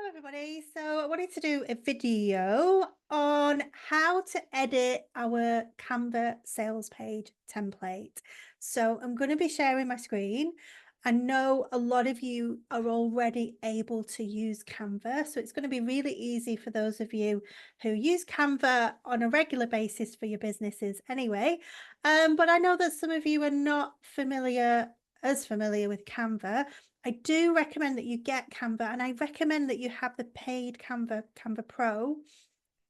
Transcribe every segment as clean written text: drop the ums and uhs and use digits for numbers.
Everybody. So I wanted to do a video on how to edit our Canva sales page template. So I'm going to be sharing my screen. I know a lot of you are already able to use Canva, so it's going to be really easy for those of you who use Canva on a regular basis for your businesses anyway. But I know that some of you are not as familiar with Canva. I do recommend that you get Canva, and I recommend that you have the paid Canva Pro.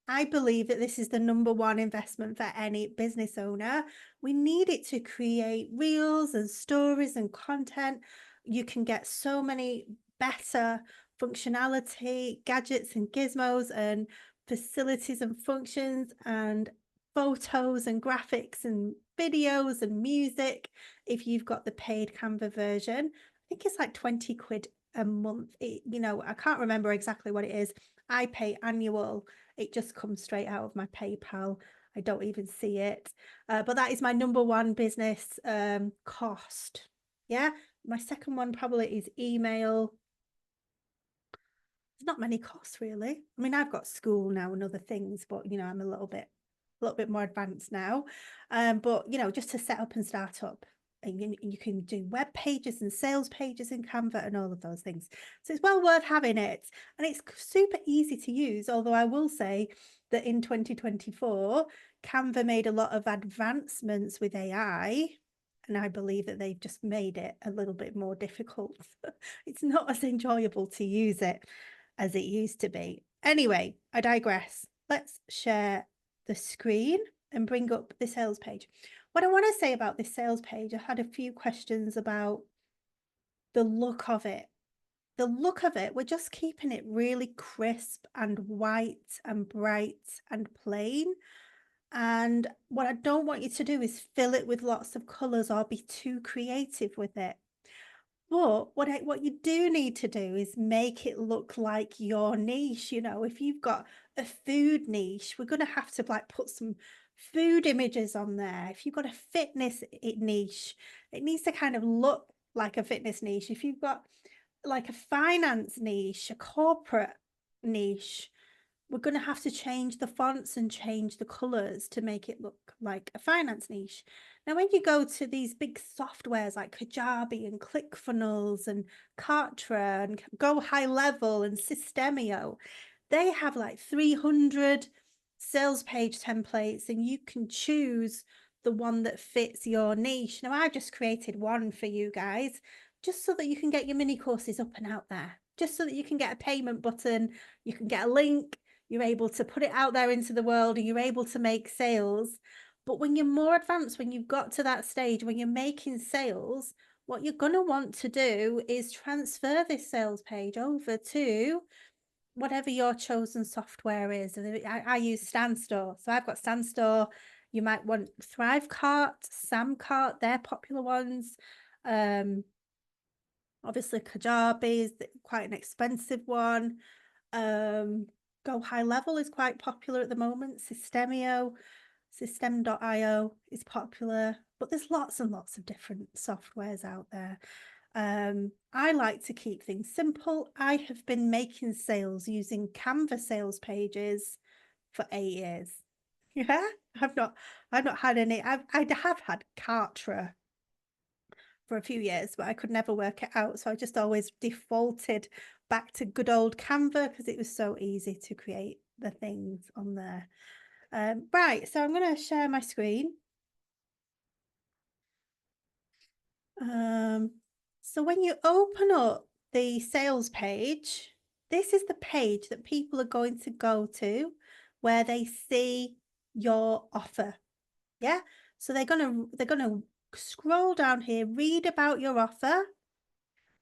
I believe that this is the #1 investment for any business owner. We need it to create reels and stories and content. You can get so many better functionality, gadgets and gizmos and facilities and functions and photos and graphics and videos and music if you've got the paid Canva version. I think it's like 20 quid a month. I can't remember exactly what it is. I pay annual. It just comes straight out of my PayPal. I don't even see it. But that is my #1 business cost. Yeah. My second one probably is email. There's not many costs really. I mean, I've got school now and other things, but I'm a little bit more advanced now. But just to set up and start up. And you can do web pages and sales pages in Canva and all of those things. So it's well worth having it. And it's super easy to use, although I will say that in 2024, Canva made a lot of advancements with AI. And I believe that they've just made it a little bit more difficult. It's not as enjoyable to use it as it used to be. Anyway, I digress. Let's share the screen and bring up the sales page. What I want to say about this sales page, I had a few questions about the look of it. The look of it, we're just keeping it really crisp and white and bright and plain. And what I don't want you to do is fill it with lots of colors or be too creative with it. But what you do need to do is make it look like your niche. If you've got a food niche, we're going to have to put some food images on there. If you've got a fitness niche, it needs to kind of look like a fitness niche. If you've got like a finance niche, a corporate niche, we're going to have to change the fonts and change the colors to make it look like a finance niche. Now, when you go to these big softwares like Kajabi and ClickFunnels and Kartra and Go High Level and Systemio, they have like 300 sales page templates, and you can choose the one that fits your niche. Now, I've just created one for you guys, just so that you can get your mini courses up and out there, just so that you can get a payment button, you can get a link, you're able to put it out there into the world, and you're able to make sales. But when you're more advanced, when you've got to that stage, when you're making sales, what you're going to want to do is transfer this sales page over to whatever your chosen software is. I use Stanstore. So I've got Stanstore. You might want Thrivecart, Samcart, they're popular ones. Obviously Kajabi is quite an expensive one. Go High Level is quite popular at the moment. System.io is popular, but there's lots and lots of different softwares out there. I like to keep things simple. I have been making sales using Canva sales pages for 8 years. Yeah, I've not had any. I have had Kartra for a few years, but I could never work it out. So I just always defaulted back to good old Canva because it was so easy to create the things on there. Right, so I'm going to share my screen. So when you open up the sales page, this is the page that people are going to go to where they see your offer. Yeah. So they're gonna scroll down here, read about your offer,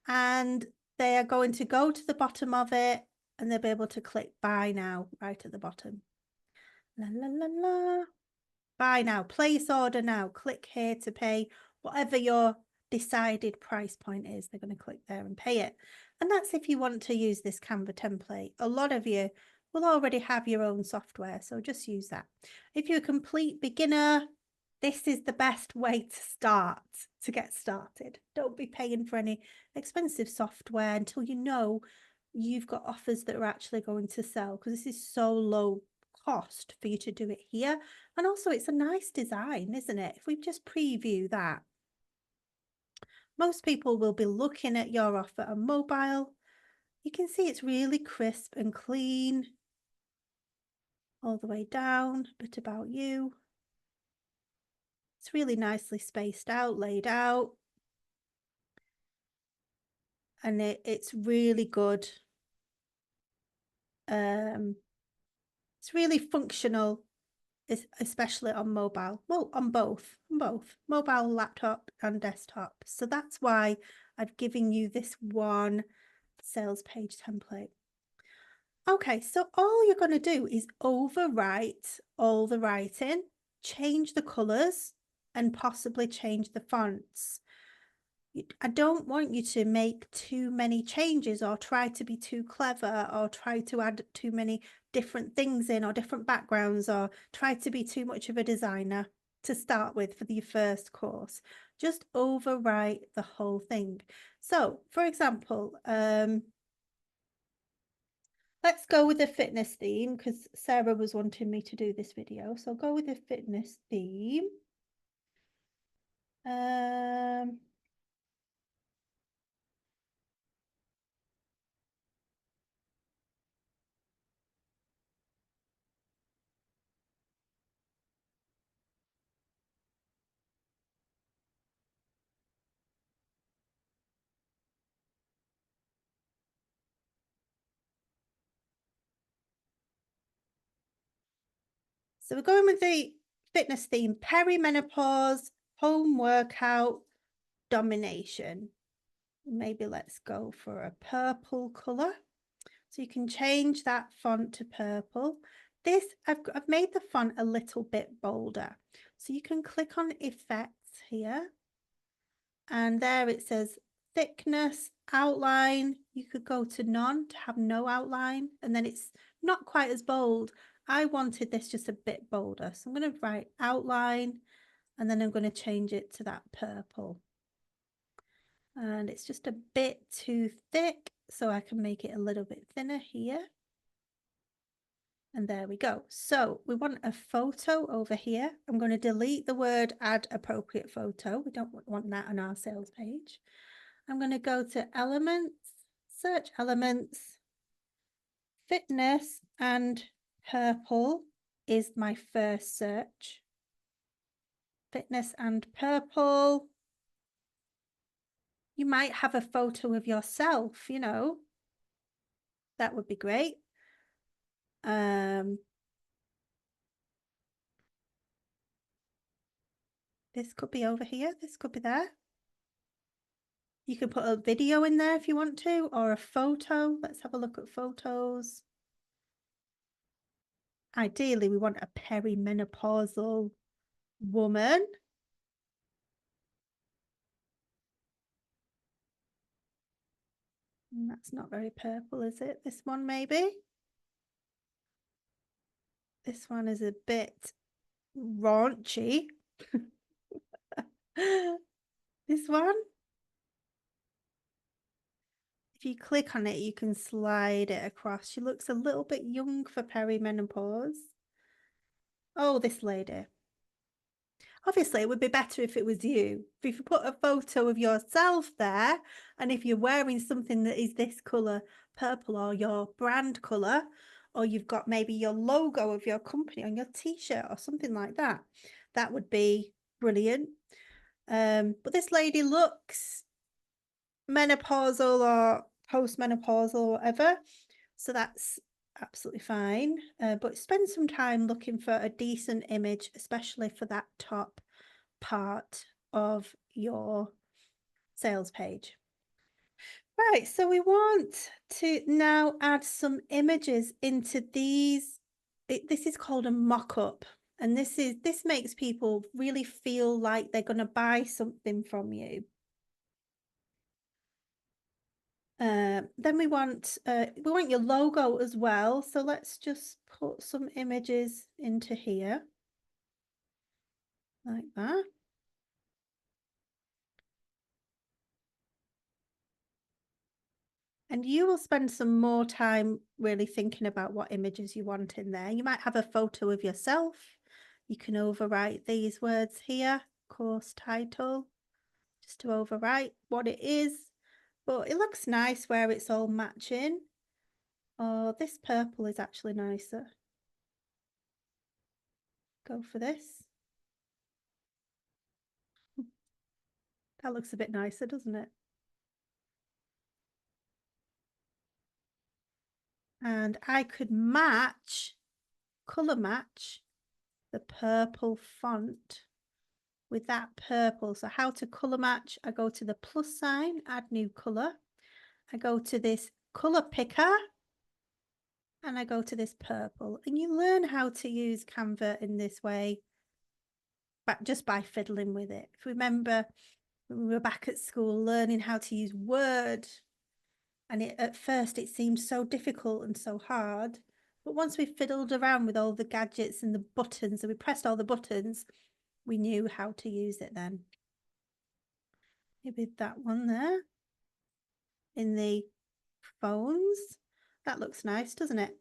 and they are going to go to the bottom of it, and they'll be able to click buy now right at the bottom. La la la la. Buy now, place order now, click here to pay whatever your decided price point is. They're going to click there and pay it. And that's if you want to use this Canva template. A lot of you will already have your own software, so just use that. If you're a complete beginner, this is the best way to start, to get started. Don't be paying for any expensive software until you know you've got offers that are actually going to sell, because this is so low cost for you to do it here. And also it's a nice design, isn't it? If we just preview that, most people will be looking at your offer on mobile. You can see it's really crisp and clean all the way down. A bit about you. It's really nicely spaced out, laid out. And it's really good. It's really functional, especially on mobile. Well, on both mobile, laptop and desktop. So that's why I've given you this one sales page template. Okay, so all you're going to do is overwrite all the writing, change the colors, and possibly change the fonts. I don't want you to make too many changes or try to be too clever or try to add too many different things in or different backgrounds or try to be too much of a designer to start with for the first course. Just overwrite the whole thing. So, for example, let's go with the fitness theme because Sarah was wanting me to do this video. So I'll go with the fitness theme. So we're going with the fitness theme, perimenopause, home workout, domination. Maybe let's go for a purple color. So you can change that font to purple. This, I've made the font a little bit bolder. So you can click on effects here. And there it says thickness, outline. You could go to none to have no outline. And then it's not quite as bold. I wanted this just a bit bolder. So I'm going to write outline and then I'm going to change it to that purple. And it's just a bit too thick, so I can make it a little bit thinner here. And there we go. So we want a photo over here. I'm going to delete the word add appropriate photo. We don't want that on our sales page. I'm going to go to elements, search elements, fitness, and purple is my first search. Fitness and purple. You might have a photo of yourself, you know, that would be great. This could be over here, this could be there. You can put a video in there if you want to, or a photo. Let's have a look at photos. Ideally, we want a perimenopausal woman. That's not very purple, is it? This one, maybe? This one is a bit raunchy. This one? If you click on it, you can slide it across. She looks a little bit young for perimenopause. Oh, this lady. Obviously, it would be better if it was you. If you put a photo of yourself there, and if you're wearing something that is this colour, purple, or your brand colour, or you've got maybe your logo of your company on your t-shirt or something like that, that would be brilliant. But this lady looks menopausal or postmenopausal or whatever, so that's absolutely fine. But spend some time looking for a decent image, especially for that top part of your sales page. Right, so we want to now add some images into these. This is called a mock-up, and this makes people really feel like they're going to buy something from you. Then we want your logo as well. So let's just put some images into here like that. And you will spend some more time really thinking about what images you want in there. You might have a photo of yourself. You can overwrite these words here, course title, just to overwrite what it is. But it looks nice where it's all matching. Oh, this purple is actually nicer. Go for this. That looks a bit nicer, doesn't it? And I could colour match the purple font with that purple. So how to colour match? I go to the plus sign, add new colour. I go to this colour picker and I go to this purple. And you learn how to use Canva in this way, but just by fiddling with it. If you remember when we were back at school learning how to use Word, and at first it seemed so difficult and so hard. But once we fiddled around with all the gadgets and the buttons and we pressed all the buttons, we knew how to use it then. Maybe that one there in the phones. That looks nice, doesn't it?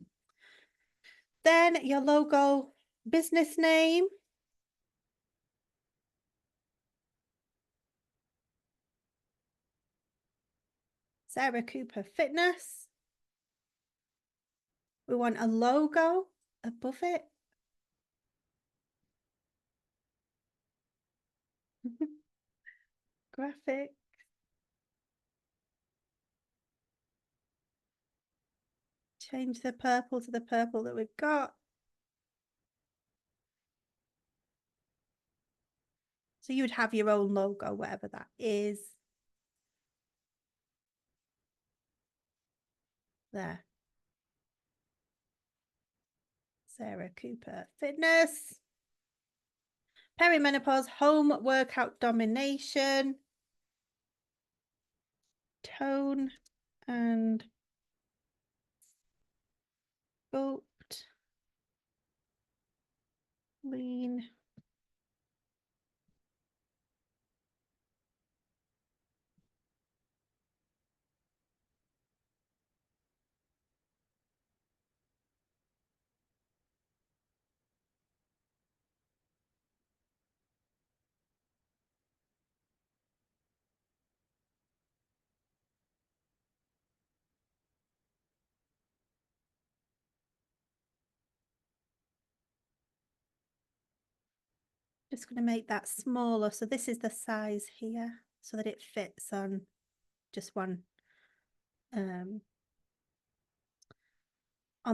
Then your logo business name. Sarah Cooper Fitness. We want a logo above it. Graphic. Change the purple to the purple that we've got. So you would have your own logo, whatever that is. There. Sarah Cooper Fitness. Perimenopause, home workout domination. Tone and sculpt. Lean. Just going to make that smaller. So this is the size here so that it fits on just one on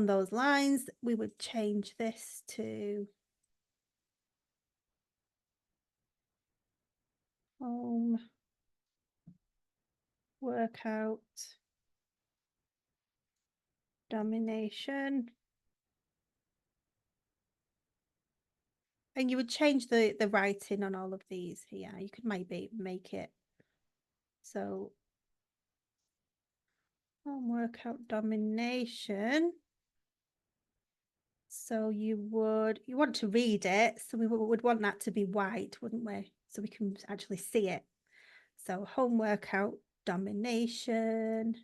those lines. We would change this to home workout domination. And you would change the writing on all of these here. You could maybe make it so home workout domination. So you want to read it. So we would want that to be white, wouldn't we? So we can actually see it. So home workout domination.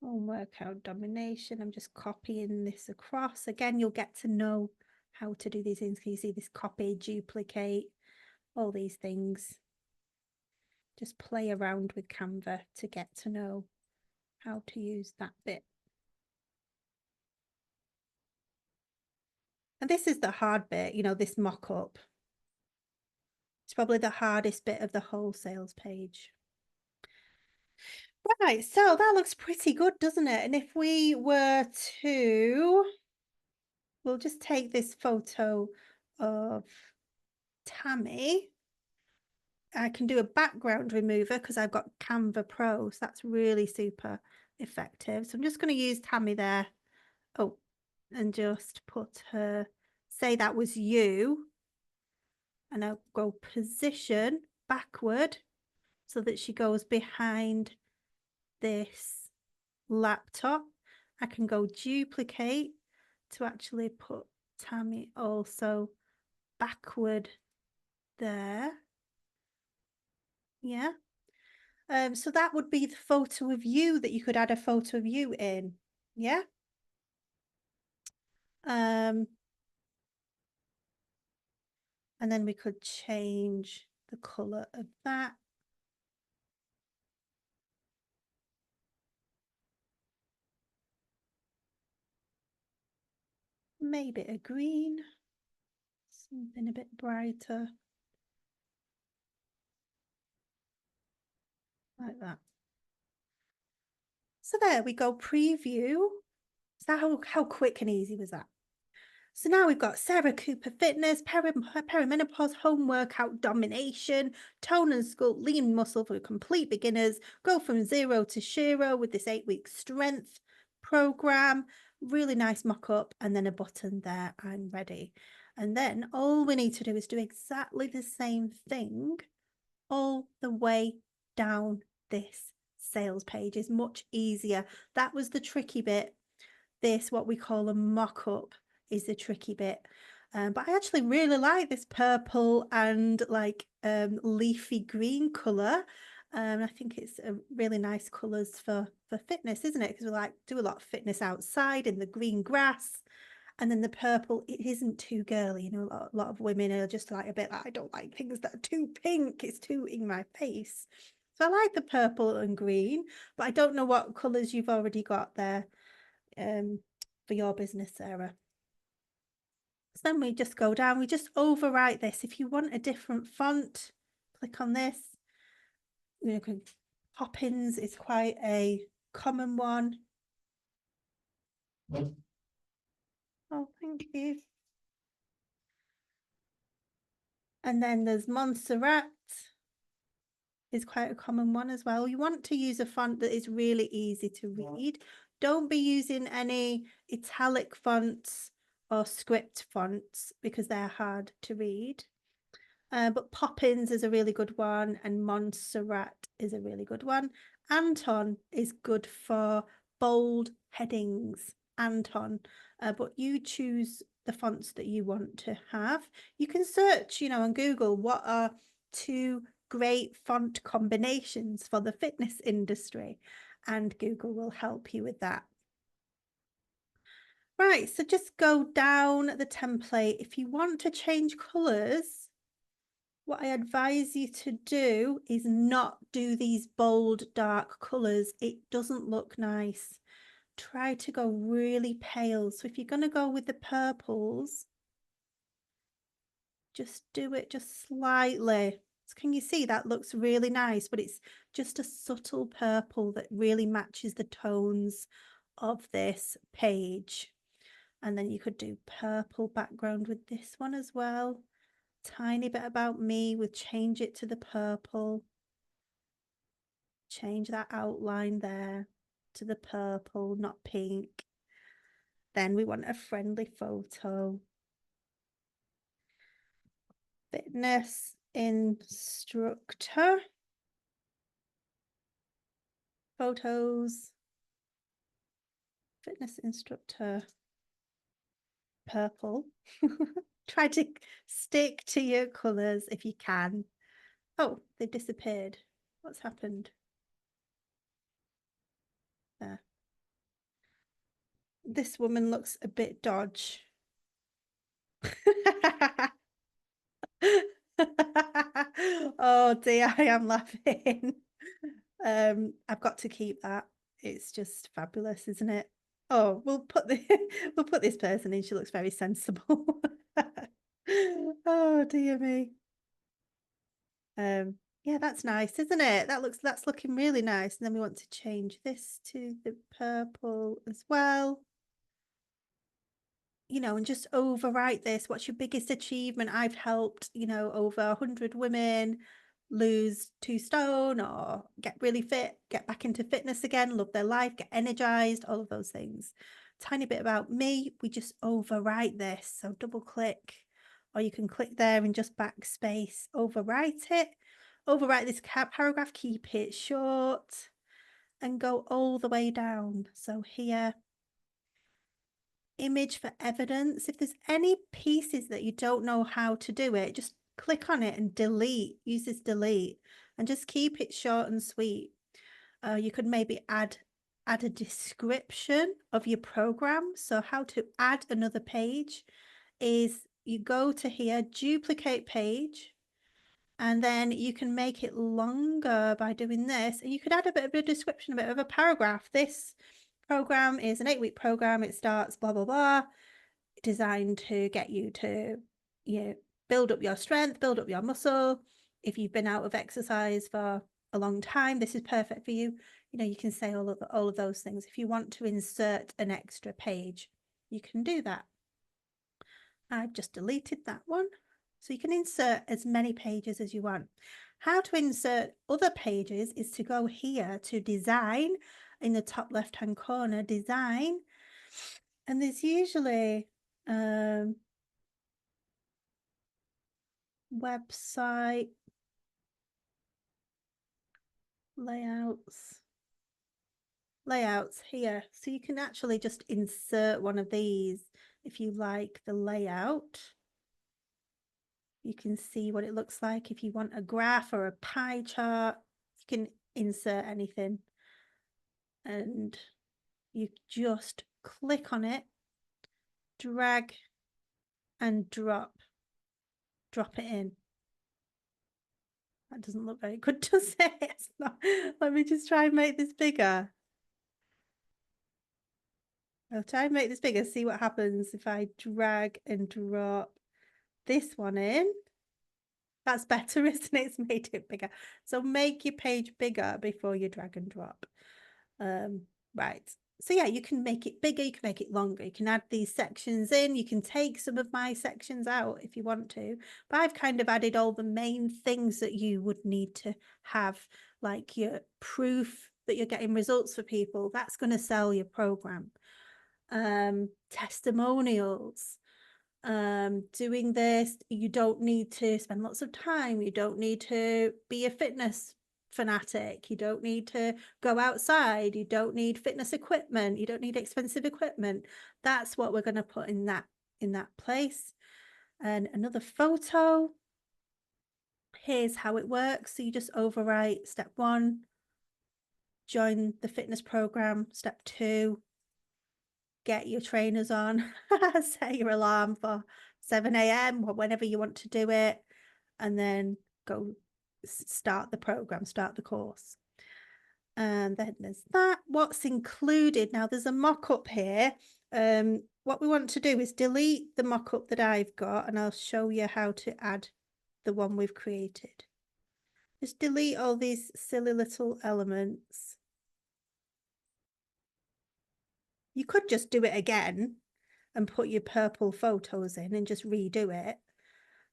Home workout domination. I'm just copying this across. Again, you'll get to know how to do these things. Can you see this copy, duplicate, all these things? Just play around with Canva to get to know how to use that bit. And this is the hard bit, you know, this mock-up. It's probably the hardest bit of the whole sales page. Right, so that looks pretty good, doesn't it? And if we were to, we'll just take this photo of Tammy. I can do a background remover because I've got Canva Pro, so that's really super effective. So I'm just going to use Tammy there. Oh, and just put her, say that was you. And I'll go position backward so that she goes behind this laptop. I can go duplicate to actually put Tammy also backward there. Yeah. So that would be the photo of you that you could add a photo of you in. Yeah. Um, and then we could change the color of that. Maybe a green, something a bit brighter, like that. So there we go, preview. So how quick and easy was that? So now we've got Sarah Cooper Fitness, perimenopause, home workout domination, tone and sculpt, lean muscle for complete beginners, go from 0 to Shiro with this 8-week strength program, really nice mock-up, and then a button there, I'm ready. And then all we need to do is do exactly the same thing all the way down this sales page. Is much easier. That was the tricky bit. This, what we call a mock-up, is the tricky bit. But I actually really like this purple and like leafy green colour. I think it's a really nice colours for fitness, isn't it? Because we like do a lot of fitness outside in the green grass. And then the purple, it isn't too girly. You know, a lot of women are just like a bit like, I don't like things that are too pink. It's too in my face. So I like the purple and green, but I don't know what colours you've already got there for your business, Sarah. So then we just go down, we just overwrite this. If you want a different font, click on this. You know, Poppins is quite a common one. Oh, thank you. And then there's Montserrat is quite a common one as well. You want to use a font that is really easy to read. Don't be using any italic fonts or script fonts because they're hard to read. But Poppins is a really good one, and Montserrat is a really good one. Anton is good for bold headings, Anton. But you choose the fonts that you want to have. You can search, you know, on Google, what are 2 great font combinations for the fitness industry, and Google will help you with that. Right, so just go down the template. If you want to change colours, what I advise you to do is not do these bold, dark colours. It doesn't look nice. Try to go really pale. So if you're going to go with the purples, just do it just slightly. So can you see that looks really nice, but it's just a subtle purple that really matches the tones of this page. And then you could do purple background with this one as well. Tiny bit about me, we'll change it to the purple. Change that outline there to the purple, not pink. Then we want a friendly photo. Fitness instructor. Photos. Fitness instructor. Purple. Try to stick to your colours if you can. Oh, they've disappeared. What's happened? There. This woman looks a bit dodge. Oh dear, I am laughing. I've got to keep that. It's just fabulous, isn't it? Oh, we'll put this person in. She looks very sensible. Oh dear me. Yeah, that's nice, isn't it? That's looking really nice. And then we want to change this to the purple as well. You know, and just overwrite this. What's your biggest achievement? I've helped, you know, over 100 women lose 2 stone or get really fit, get back into fitness again, love their life, get energized, all of those things. Tiny bit about me, we just overwrite this. So double click, or you can click there and just backspace, overwrite it. Overwrite this paragraph, keep it short, and go all the way down. So here, image for evidence. If there's any pieces that you don't know how to do it, just click on it and delete. Use this delete. and just keep it short and sweet. You could maybe add a description of your program. So how to add another page is you go to here, duplicate page, and then you can make it longer by doing this. And you could add a bit of a description, a bit of a paragraph. This program is an 8-week program. It starts blah, blah, blah, designed to get you to, build up your strength, build up your muscle. If you've been out of exercise for a long time, this is perfect for you. You can say all of those things. If you want to insert an extra page, you can do that. I've just deleted that one. So you can insert as many pages as you want. How to insert other pages is to go here to design in the top left-hand corner, design. And there's usually website, layouts here. So you can actually just insert one of these if you like the layout. You can see what it looks like. If you want a graph or a pie chart, you can insert anything. And you just click on it, drag and drop it in. That doesn't look very good, does it? It's not. Let me just try and make this bigger. I'll try and make this bigger, see what happens if I drag and drop this one in. That's better, isn't it? It's made it bigger. So make your page bigger before you drag and drop. Right. So yeah, you can make it bigger, you can make it longer, you can add these sections in, you can take some of my sections out if you want to, but I've kind of added all the main things that you would need to have, like your proof that you're getting results for people. That's going to sell your program. Testimonials. Doing this, you don't need to spend lots of time, you don't need to be a fitness fanatic, you don't need to go outside, you don't need fitness equipment, you don't need expensive equipment. That's what we're going to put in that place. And another photo. Here's how it works. So you just overwrite step 1, join the fitness program. Step 2, get your trainers on, set your alarm for 7 a.m. or whenever you want to do it, and then go start the program, start the course. And then there's that. What's included now, there's a mock-up here. What we want to do is delete the mock-up that I've got, and I'll show you how to add the one we've created. Just delete all these silly little elements. You could just do it again and put your purple photos in and just redo it,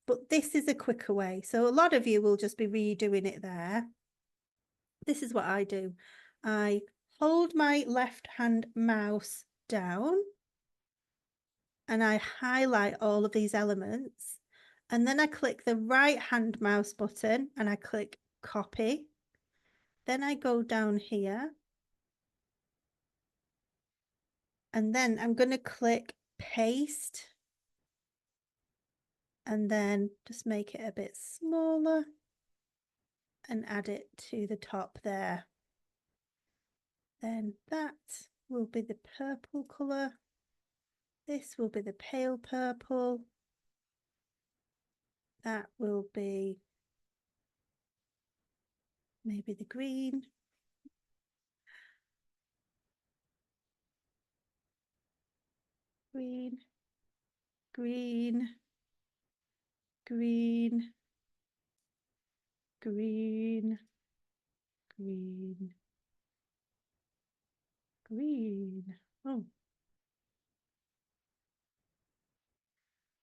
but this is a quicker way. So a lot of you will just be redoing it there. This is what I do. I hold my left hand mouse down and I highlight all of these elements, and then I click the right hand mouse button and I click copy. Then I go down here and then I'm going to click paste, and then just make it a bit smaller and add it to the top there. Then that will be the purple colour. This will be the pale purple. That will be maybe the green. Green, green, green, green, green, green. Oh,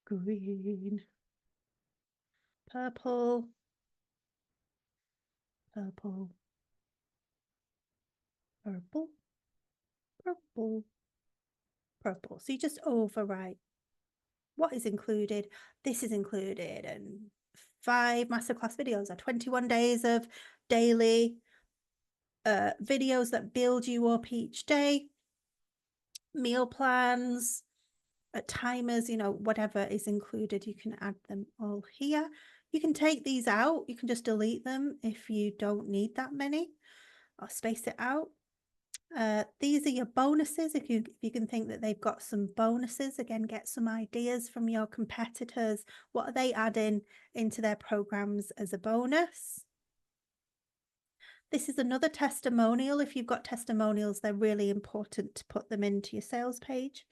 green, purple, purple, purple, purple, purple. So you just overwrite what is included. This is included, and 5 masterclass videos are 21 days of daily videos that build you up each day, meal plans, timers, whatever is included, you can add them all here. You can take these out. You can just delete them if you don't need that many, or space it out. These are your bonuses. If you can think that they've got some bonuses, again, get some ideas from your competitors. What are they adding into their programs as a bonus? This is another testimonial. If you've got testimonials, they're really important to put them into your sales page.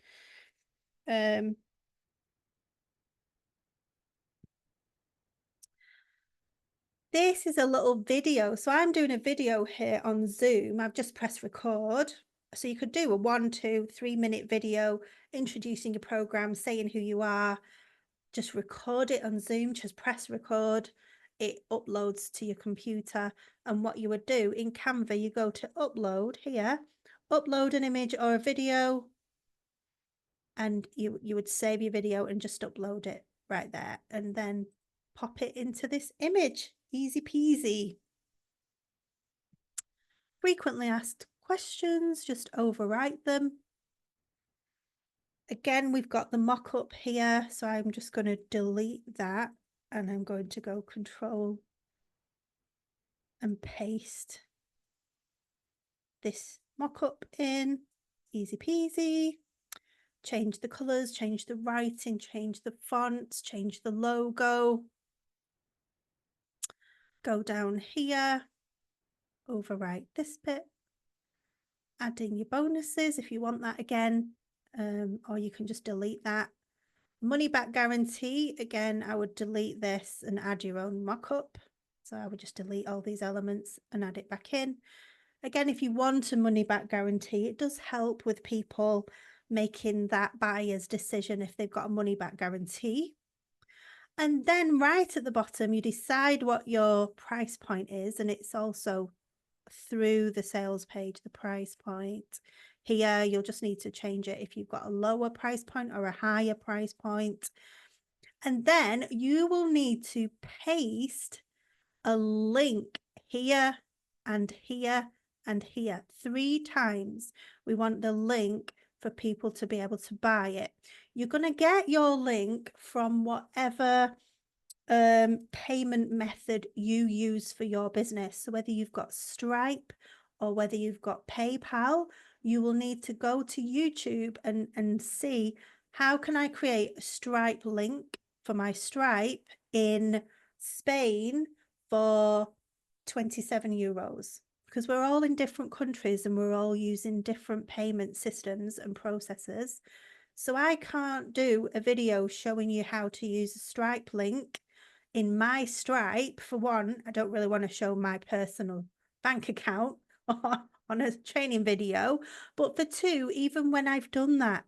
This is a little video. So I'm doing a video here on Zoom. I've just pressed record. So you could do a 1, 2, 3 minute video introducing your program, saying who you are. Just record it on Zoom, just press record. It uploads to your computer. And what you would do in Canva, you go to upload here, upload an image or a video, and you would save your video and just upload it right there, and then pop it into this image. Easy peasy. Frequently asked questions, just overwrite them. Again, we've got the mock-up here, so I'm just going to delete that, and I'm going to go Control and paste this mock-up in. Easy peasy. Change the colors, change the writing, change the fonts, change the logo. Go down here, overwrite this bit, add in your bonuses if you want that again, or you can just delete that. Money back guarantee, again, I would delete this and add your own mock-up. So I would just delete all these elements and add it back in. Again, if you want a money back guarantee, it does help with people making that buyer's decision if they've got a money back guarantee. And then right at the bottom, you decide what your price point is, and it's also through the sales page, the price point. Here, you'll just need to change it if you've got a lower price point or a higher price point. And then you will need to paste a link here and here and here 3 times. We want the link for people to be able to buy it. You're going to get your link from whatever payment method you use for your business. So whether you've got Stripe or whether you've got PayPal, you will need to go to YouTube and see, how can I create a Stripe link for my Stripe in Spain for 27 euros? Because we're all in different countries and we're all using different payment systems and processes. So I can't do a video showing you how to use a Stripe link in my Stripe. For one, I don't really want to show my personal bank account on a training video. But for two, even when I've done that,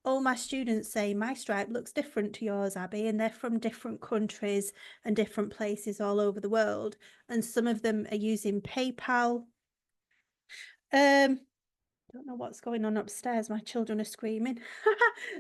all my students say my Stripe looks different to yours, Abby, and they're from different countries and different places all over the world. And some of them are using PayPal. Don't know what's going on upstairs. My children are screaming.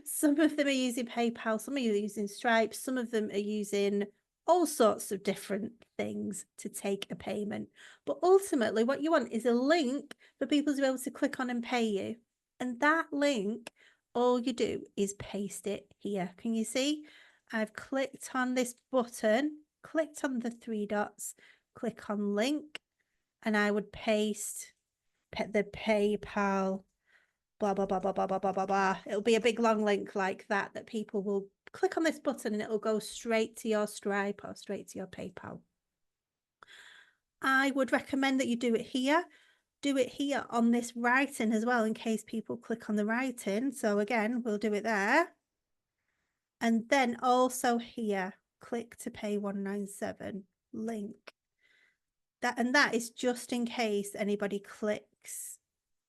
Some of them are using PayPal, some are using Stripe, some of them are using all sorts of different things to take a payment. But ultimately, what you want is a link for people to be able to click on and pay you. And that link, all you do is paste it here. Can you see? I've clicked on this button, clicked on the 3 dots, click on link, and I would paste the PayPal, blah, blah, blah, blah, blah, blah, blah, blah, blah. It'll be a big long link like that people will click on this button and it'll go straight to your Stripe or straight to your PayPal. I would recommend that you do it here. Do it here on this writing as well, in case people click on the writing. So again, we'll do it there. And then also here, click to pay 197, link. That is just in case anybody clicks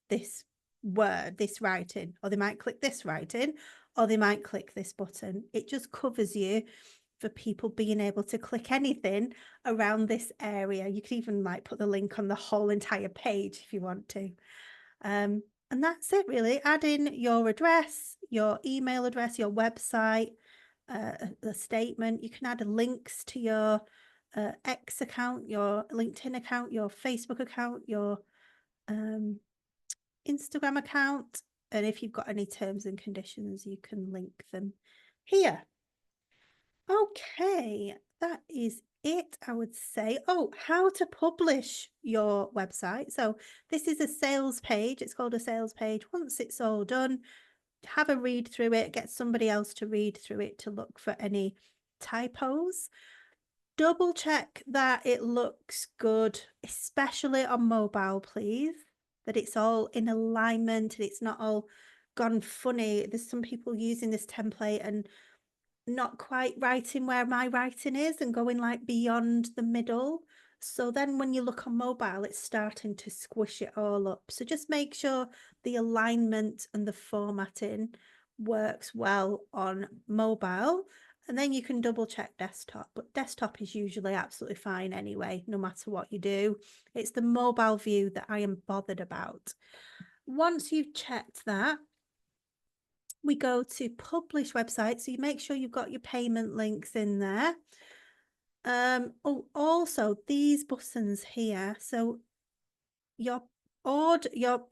this word, this writing, or they might click this writing, or they might click this button. It just covers you for people being able to click anything around this area. You could even like put the link on the whole entire page if you want to. And that's it really. Add in your address, your email address, your website, a statement. You can add links to your X account, your LinkedIn account, your Facebook account, your Instagram account, and if you've got any terms and conditions, you can link them here. Okay, that is it, I would say. Oh, how to publish your website. So this is a sales page. It's called a sales page. Once it's all done, have a read through it, get somebody else to read through it to look for any typos. Double check that it looks good, especially on mobile, please, that it's all in alignment and it's not all gone funny. There's some people using this template and not quite writing where my writing is and going like beyond the middle. So then when you look on mobile, it's starting to squish it all up. So just make sure the alignment and the formatting works well on mobile. And then you can double check desktop, but desktop is usually absolutely fine anyway, no matter what you do. It's the mobile view that I am bothered about. Once you've checked that, we go to publish website. So you make sure you've got your payment links in there. Oh, also these buttons here. So your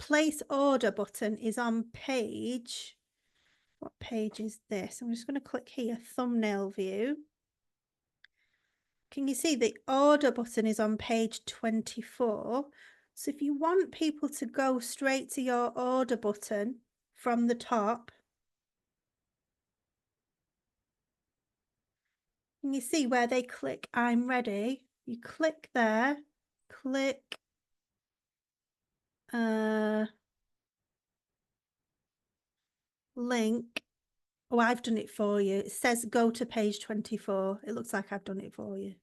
place order button is on page. What page is this? I'm just going to click here, thumbnail view. Can you see the order button is on page 24? So if you want people to go straight to your order button from the top, can you see where they click I'm ready? You click there, click link. Oh, I've done it for you. It says go to page 24. It looks like I've done it for you.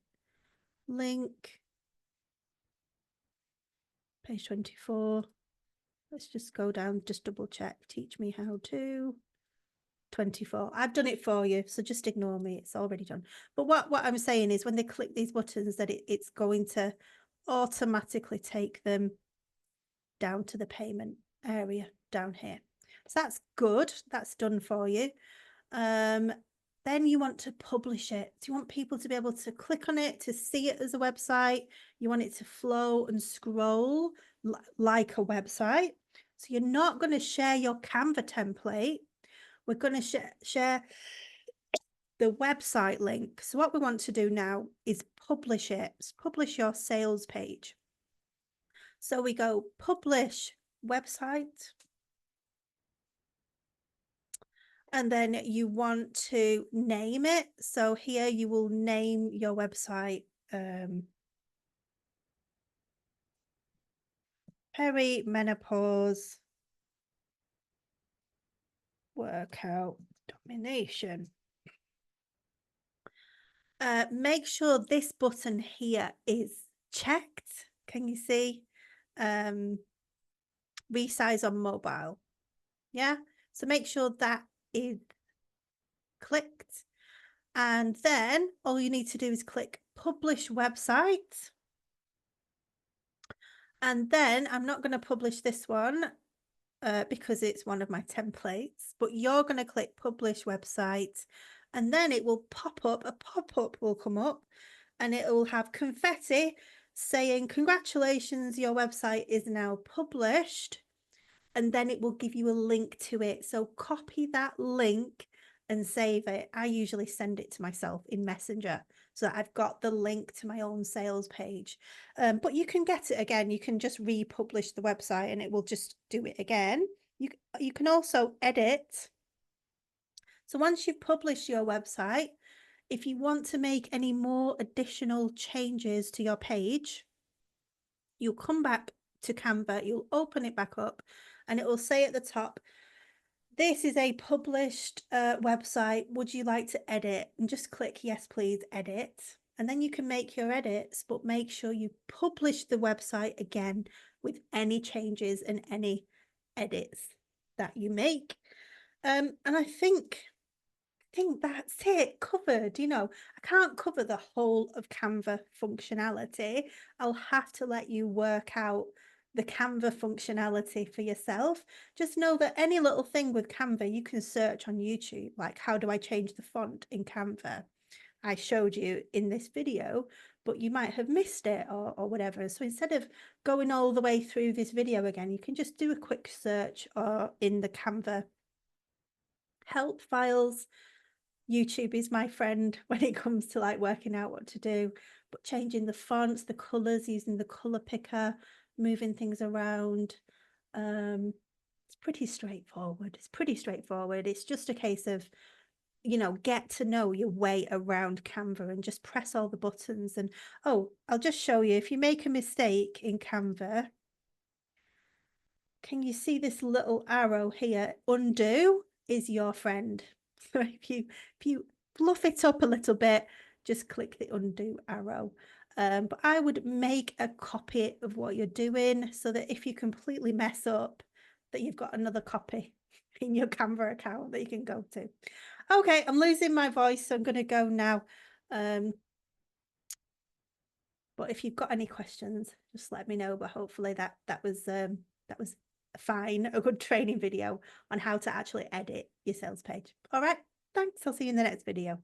Link, page 24. Let's just go down, just double check. Teach me how to. 24. I've done it for you, so just ignore me. It's already done. But what I'm saying is when they click these buttons that it's going to automatically take them down to the payment area down here. So that's good. That's done for you. Then you want to publish it. So you want people to be able to click on it, to see it as a website. You want it to flow and scroll like a website. So you're not going to share your Canva template. We're going to share the website link. So what we want to do now is publish it. Publish your sales page. So we go publish website. And then you want to name it. So here you will name your website Perimenopause Workout Domination. Make sure this button here is checked. Can you see? Resize on mobile. Yeah. So make sure that is clicked. And then all you need to do is click publish website. And then I'm not going to publish this one because it's one of my templates, but you're going to click publish website and then it will pop up, a pop-up will come up and it will have confetti saying, congratulations, your website is now published. And then it will give you a link to it. So copy that link and save it. I usually send it to myself in Messenger so that I've got the link to my own sales page. But you can get it again. You can just republish the website and it will just do it again. You can also edit. So once you've published your website, if you want to make any more additional changes to your page, you'll come back to Canva, you'll open it back up and it will say at the top, this is a published website. Would you like to edit? And just click yes, please, edit. And then you can make your edits, but make sure you publish the website again with any changes and any edits that you make. And I think that's it covered. You know, I can't cover the whole of Canva functionality. I'll have to let you work out the Canva functionality for yourself. Just know that any little thing with Canva, you can search on YouTube, like how do I change the font in Canva? I showed you in this video, but you might have missed it or whatever. So instead of going all the way through this video again, you can just do a quick search or in the Canva help files YouTube is my friend when it comes to like working out what to do, but changing the fonts, the colors, using the color picker, moving things around. It's pretty straightforward. It's pretty straightforward. It's just a case of, get to know your way around Canva and just press all the buttons. And oh, I'll just show you, if you make a mistake in Canva, can you see this little arrow here? Undo is your friend. So if you fluff it up a little bit, just click the undo arrow. But I would make a copy of what you're doing so that if you completely mess up, that you've got another copy in your Canva account that you can go to. Okay, I'm losing my voice, so I'm going to go now. But if you've got any questions, just let me know. But hopefully that was fine, a good training video on how to actually edit your sales page. All right, thanks. I'll see you in the next video.